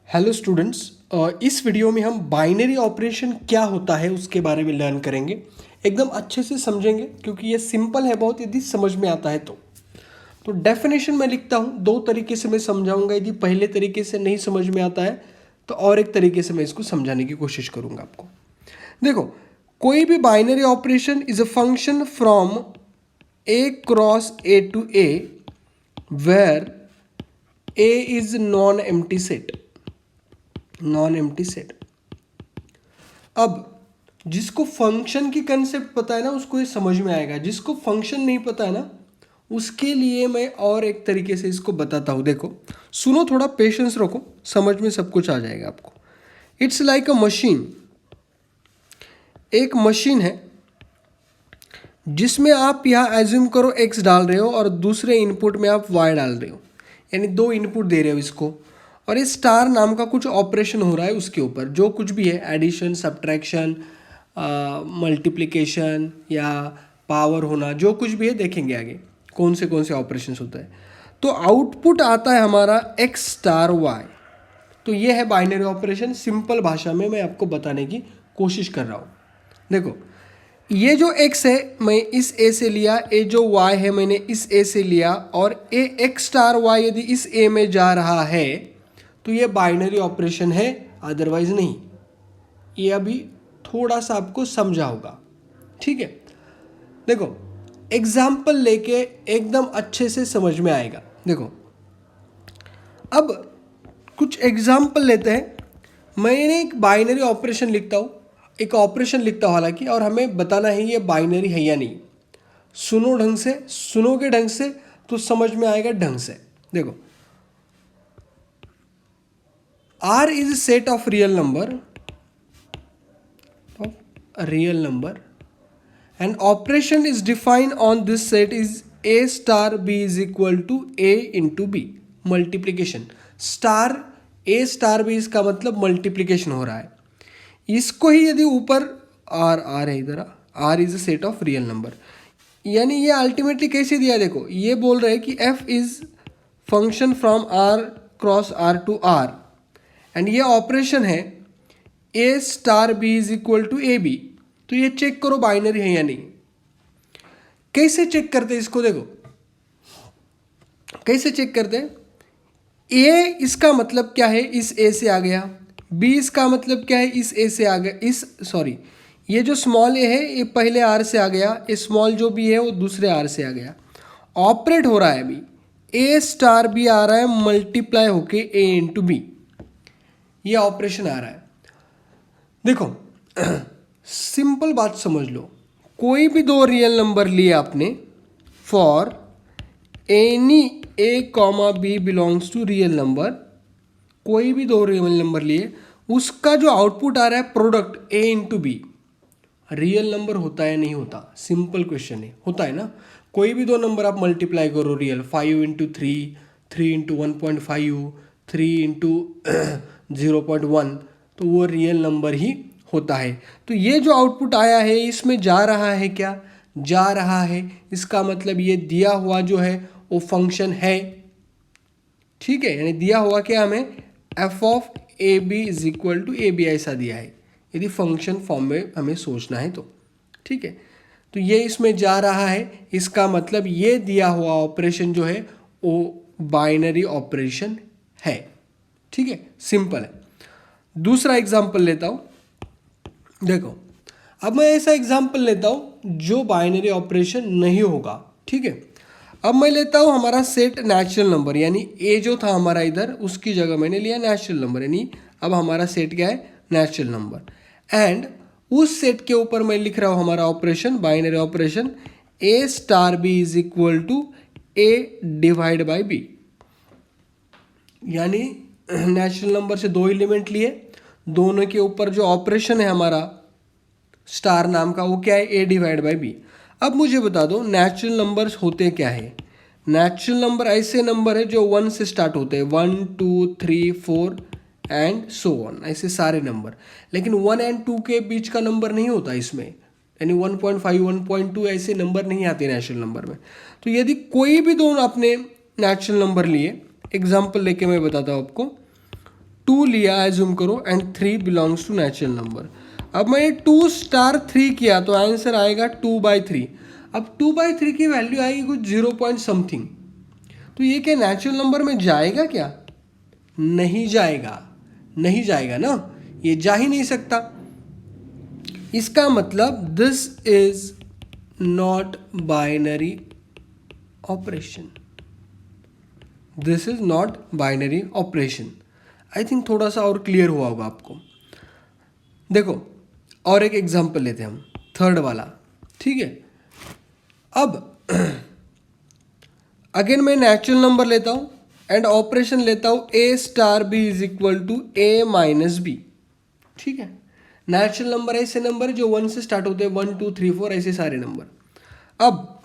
Hello students. इस video में हम बाइनरी ऑपरेशन क्या होता है उसके बारे में लर्न करेंगे। एकदम अच्छे से समझेंगे क्योंकि ये सिंपल है बहुत, यदि समझ में आता है तो डेफिनेशन मैं लिखता हूँ। दो तरीके से मैं समझाऊंगा, यदि पहले तरीके से नहीं समझ में आता है तो और एक तरीके से मैं इसको समझाने की कोशिश करूँगा आपको। देखो, कोई भी binary operation is a function from A cross A to A where A is non empty set. अब जिसको फंक्शन की कंसेप्ट पता है ना उसको ये समझ में आएगा, जिसको फंक्शन नहीं पता है ना उसके लिए मैं और एक तरीके से इसको बताता हूँ। देखो सुनो, थोड़ा पेशेंस रखो, समझ में सब कुछ आ जाएगा आपको। It's like a machine. एक मशीन है जिसमें आप यहाँ एज्यूम करो x डाल रहे हो और दूसरे इनपुट में आप y डाल रहे हो, यानी दो इनपुट दे रहे हो इसको, और ये स्टार नाम का कुछ ऑपरेशन हो रहा है उसके ऊपर। जो कुछ भी है, एडिशन, सब्ट्रैक्शन, मल्टीप्लिकेशन या पावर होना, जो कुछ भी है देखेंगे आगे कौन से ऑपरेशन होता है। तो आउटपुट आता है हमारा x स्टार y। तो ये है बाइनरी ऑपरेशन। सिंपल भाषा में मैं आपको बताने की कोशिश कर रहा हूँ। देखो, ये जो x है मैं इस a से लिया, ये जो y है मैंने इस a से लिया, और a x स्टार y यदि इस a में जा रहा है तो ये बाइनरी ऑपरेशन है, अदरवाइज नहीं। ये अभी थोड़ा सा आपको समझा होगा, ठीक है। देखो एग्जाम्पल लेके एकदम अच्छे से समझ में आएगा। देखो अब कुछ एग्जाम्पल लेते हैं। मैंने एक बाइनरी ऑपरेशन लिखता हूँ, एक ऑपरेशन लिखता हूँ हालांकि, और हमें बताना है ये बाइनरी है या नहीं। सुनो ढंग से, सुनोगे ढंग से तो समझ में आएगा ढंग से। देखो, R is a set of real number and operation is defined on this set is A star B is equal to A into B, multiplication। Star A star B इसका मतलब मल्टीप्लिकेशन हो रहा है। इसको ही यदि ऊपर R है, इधर R is a set of real number, यानी ये अल्टीमेटली कैसे दिया। देखो ये बोल रहे हैं कि F is function from R cross R to R, and ये ऑपरेशन है A star B is equal to A B. तो ये चेक करो बाइनरी है या नहीं। कैसे चेक करते हैं इसको? देखो कैसे चेक करते हैं। A इसका मतलब क्या है, इस A से आ गया। B इसका मतलब क्या है, इस A से आ गया। ये जो स्मॉल a है ये पहले R से आ गया, ये स्मॉल जो B है वो दूसरे R से आ गया। ऑपरेट हो रहा है अभी, A स्टार B आ रहा है मल्टीप्लाई होके A इंटू बी, ये ऑपरेशन आ रहा है। देखो सिंपल बात समझ लो, कोई भी दो रियल नंबर लिए आपने, for any a comma B belongs to real number, कोई भी दो रियल नंबर लिए, उसका जो आउटपुट आ रहा है product a into B, real number होता है नहीं होता? सिंपल क्वेश्चन है, होता है ना। कोई भी दो नंबर आप मल्टीप्लाई करो रियल, 5 इंटू 3, 3 इंटू 1.5, 3 इंटू 0.1, तो वो रियल नंबर ही होता है। तो ये जो आउटपुट आया है इसमें जा रहा है क्या? जा रहा है। इसका मतलब ये दिया हुआ जो है वो फंक्शन है, ठीक है। यानी दिया हुआ क्या हमें, F of A B is equal to A B, ऐसा दिया है यदि फंक्शन फॉर्म में हमें सोचना है तो, ठीक है। तो ये इसमें जा रहा है, इसका मतलब ये दिया हुआ ऑपरेशन जो है वो बाइनरी ऑपरेशन है, ठीक है। सिंपल है। दूसरा एग्जांपल लेता हूँ। देखो अब मैं ऐसा एग्जांपल लेता हूँ जो बाइनरी ऑपरेशन नहीं होगा, ठीक है। अब मैं लेता हूँ हमारा सेट नेचुरल नंबर, यानी ए जो था हमारा इधर, उसकी जगह मैंने लिया नेचुरल नंबर, यानी अब हमारा सेट क्या है, नेचुरल नंबर। एंड उस सेट के ऊपर मैं लिख रहा हूँ हमारा operation, binary operation, A star B is equal to A divide by B. यानी नेचुरल नंबर से दो एलिमेंट लिए, दोनों के ऊपर जो ऑपरेशन है हमारा स्टार नाम का, वो क्या है, ए डिवाइड बाई बी। अब मुझे बता दो नेचुरल नंबर्स होते क्या है। नेचुरल नंबर ऐसे नंबर है जो 1 से स्टार्ट होते हैं, 1 2 3 4 एंड सो ऑन, ऐसे सारे नंबर। लेकिन 1 एंड 2 के बीच का नंबर नहीं होता इसमें, यानी 1.5 1.2 ऐसे नंबर नहीं आते नेचुरल नंबर में। तो यदि कोई भी दो आपने नेचुरल नंबर लिए, एग्जाम्पल लेके मैं बताता हूँ आपको, 2 लिया एज्यूम करो and 3 belongs to natural number. अब मैंने 2 स्टार 3 किया तो आंसर आएगा 2/3। अब 2/3 की वैल्यू आएगी कुछ 0 पॉइंट समथिंग, तो ये क्या नेचुरल नंबर में जाएगा क्या? नहीं जाएगा, नहीं जाएगा ना, ये जा ही नहीं सकता। इसका मतलब this is not binary operation, this is not binary operation. I think थोड़ा सा और क्लियर हुआ होगा आपको। देखो और एक एग्जांपल लेते हैं हम, थर्ड वाला, ठीक है। अब अगेन मैं नेचुरल नंबर लेता हूं एंड ऑपरेशन लेता हूं a star b is equal to a minus B, ठीक है। नेचुरल नंबर ऐसे नंबर जो 1 से स्टार्ट होते हैं, 1 2 3 4 ऐसे सारे नंबर। अब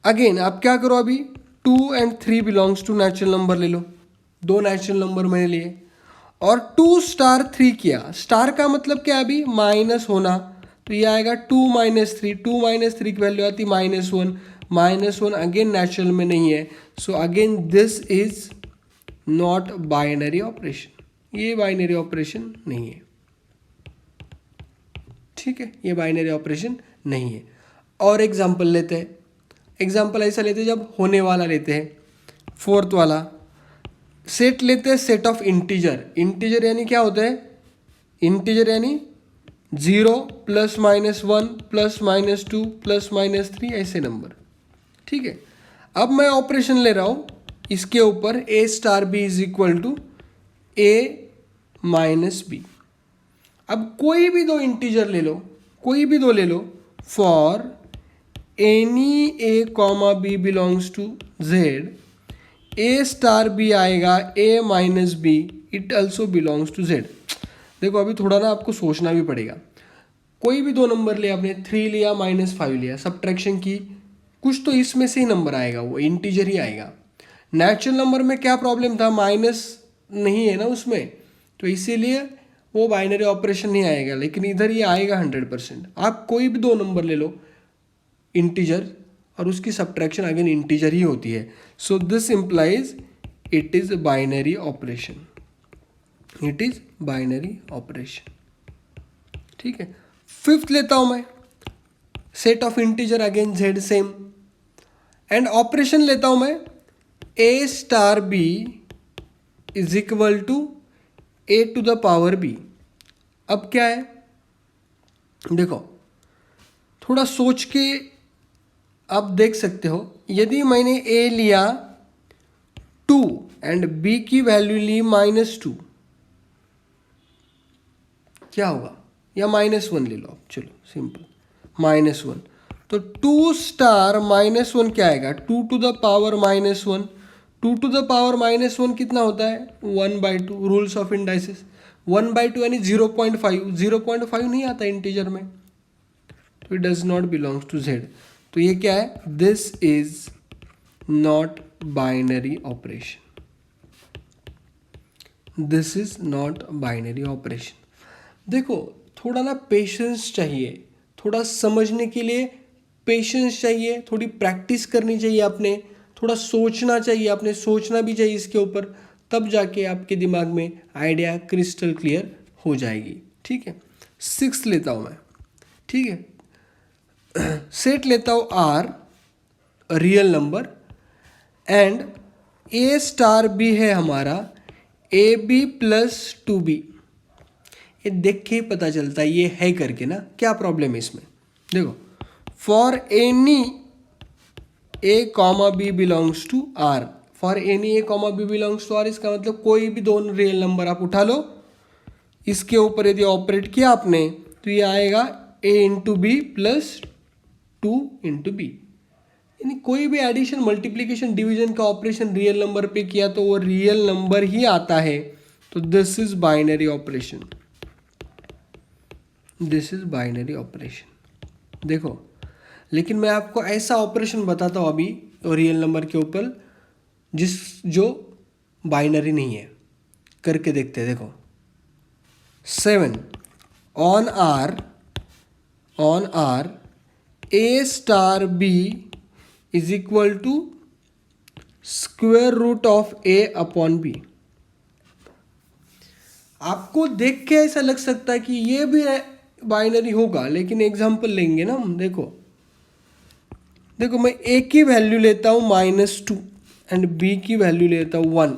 अगेन आप क्या करो, अभी 2 and 3 belongs to natural number ले लो, दो नेचुरल नंबर मैंने लिए और 2 स्टार 3 किया। स्टार का मतलब क्या, अभी माइनस होना, तो ये आएगा 2 माइनस 3, 2 माइनस 3 की वैल्यू आती -1, -1 अगेन नेचुरल में नहीं है, so again this is not binary operation, ये बाइनरी ऑपरेशन नहीं है, ठीक है, ये बाइनरी ऑपरेशन नहीं है। और एग्जाम्पल लेते हैं, एग्जाम्पल ऐसा लेते हैं जब होने वाला लेते हैं, फोर्थ वाला सेट लेते हैं, सेट ऑफ इंटीजर। इंटीजर यानी क्या होता है, इंटीजर यानी 0 +-1 +-2 +-3 ऐसे नंबर, ठीक है। अब मैं ऑपरेशन ले रहा हूँ इसके ऊपर a star b is equal to a minus B. अब कोई भी दो इंटीजर ले लो, कोई भी दो ले लो, for any a comma b belongs to z, a star b आएगा a minus b, it also belongs to z। देखो अभी थोड़ा ना आपको सोचना भी पड़ेगा। कोई भी दो नंबर लिया आपने, 3 लिया -5 लिया, सब्ट्रैक्शन की, कुछ तो इसमें से ही नंबर आएगा, वो इंटीजर ही आएगा। नेचुरल नंबर में क्या प्रॉब्लम था, माइनस नहीं है ना उसमें, तो इसीलिए वो बाइनरी ऑपरेशन नहीं आएगा, लेकिन इधर ये आएगा 100%। आप कोई भी दो नंबर ले लो इंटीजर और उसकी सब्ट्रैक्शन अगेन इंटीजर ही होती है, so this implies it is binary operation, it is binary operation, ठीक है। फिफ्थ लेता हूं मैं, set of integer again z same, and operation लेता हूं मैं a star b is equal to a to the power b। अब क्या है, देखो थोड़ा सोच के आप देख सकते हो, यदि मैंने a लिया 2 एंड b की वैल्यू ली -2, क्या होगा, या -1 ले लो आप, चलो सिंपल -1, तो 2 स्टार -1 क्या आएगा, 2 to the power -1, 2 to the power -1 कितना होता है, 1/2, रूल्स ऑफ इंडाइसिस, 1/2 यानी 0.5, 0.5 नहीं आता इंटीजर में, तो it does not belongs to z। तो ये क्या है, this is not binary operation, this is not binary operation. देखो थोड़ा ना पेशेंस चाहिए, थोड़ा समझने के लिए पेशेंस चाहिए, थोड़ी प्रैक्टिस करनी चाहिए आपने, थोड़ा सोचना चाहिए आपने, सोचना भी चाहिए इसके ऊपर, तब जाके आपके दिमाग में आइडिया क्रिस्टल क्लियर हो जाएगी, ठीक है। 6 लेता हूँ मैं, ठीक है। सेट लेता हूँ R real number and a star b है हमारा ab + 2b। ये देख के ही पता चलता है ये है करके ना, क्या प्रॉब्लम है इसमें। देखो for any a comma b belongs to r, for any a comma b belongs to r, इसका मतलब कोई भी दो रियल नंबर आप उठा लो, इसके ऊपर यदि ऑपरेट किया आपने तो ये आएगा a into B plus 2 into B. यानी कोई भी एडिशन, मल्टीप्लीकेशन, डिवीजन का ऑपरेशन रियल नंबर पे किया तो वो रियल नंबर ही आता है, तो this is binary operation, this is binary operation. देखो लेकिन मैं आपको ऐसा ऑपरेशन बताता हूँ अभी रियल नंबर के ऊपर जो बाइनरी नहीं है, करके देखते हैं। देखो 7 on R a star b is equal to square root of a upon b। आपको देख के ऐसा लग सकता है कि ये भी बाइनरी होगा, लेकिन एग्जांपल लेंगे ना हम। देखो मैं ए की वैल्यू लेता हूँ -2 एंड बी की वैल्यू लेता हूँ 1।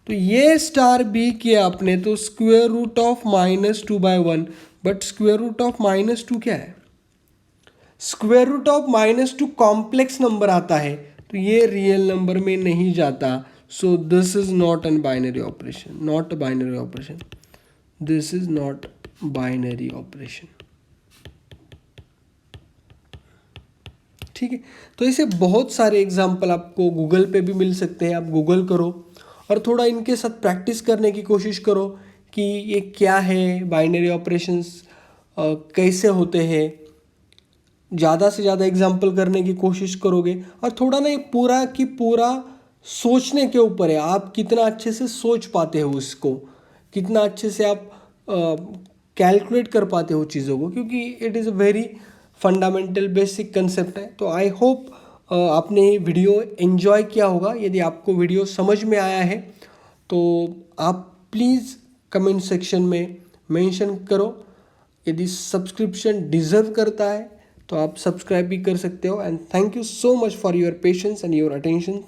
तो ये स्टार बी किया आपने तो square root of -2/1, but square root of -2 क्या है? Square root of -2 complex number आता है, तो ये रियल नंबर में नहीं जाता। So this is not an binary operation, not binary operation, this is not binary operation. ठीक है, तो ऐसे बहुत सारे एग्जाम्पल आपको गूगल पे भी मिल सकते हैं। आप गूगल करो और थोड़ा इनके साथ प्रैक्टिस करने की कोशिश करो कि ये क्या है, बाइनरी ऑपरेशंस कैसे होते हैं। ज़्यादा से ज़्यादा एग्जाम्पल करने की कोशिश करोगे और थोड़ा ना ये पूरा की पूरा सोचने के ऊपर है, आप कितना अच्छे से सोच पाते हो उसको, कितना अच्छे से आप कैलकुलेट कर पाते हो चीज़ों को, क्योंकि it is a very fundamental basic concept है। तो आई होप आपने ये वीडियो एंजॉय किया होगा। यदि आपको वीडियो समझ में आया है तो आप प्लीज़ कमेंट सेक्शन में मेंशन करो। यदि सब्सक्रिप्शन डिज़र्व करता है तो आप सब्सक्राइब भी कर सकते हो। And thank you so much for your patience and your attention.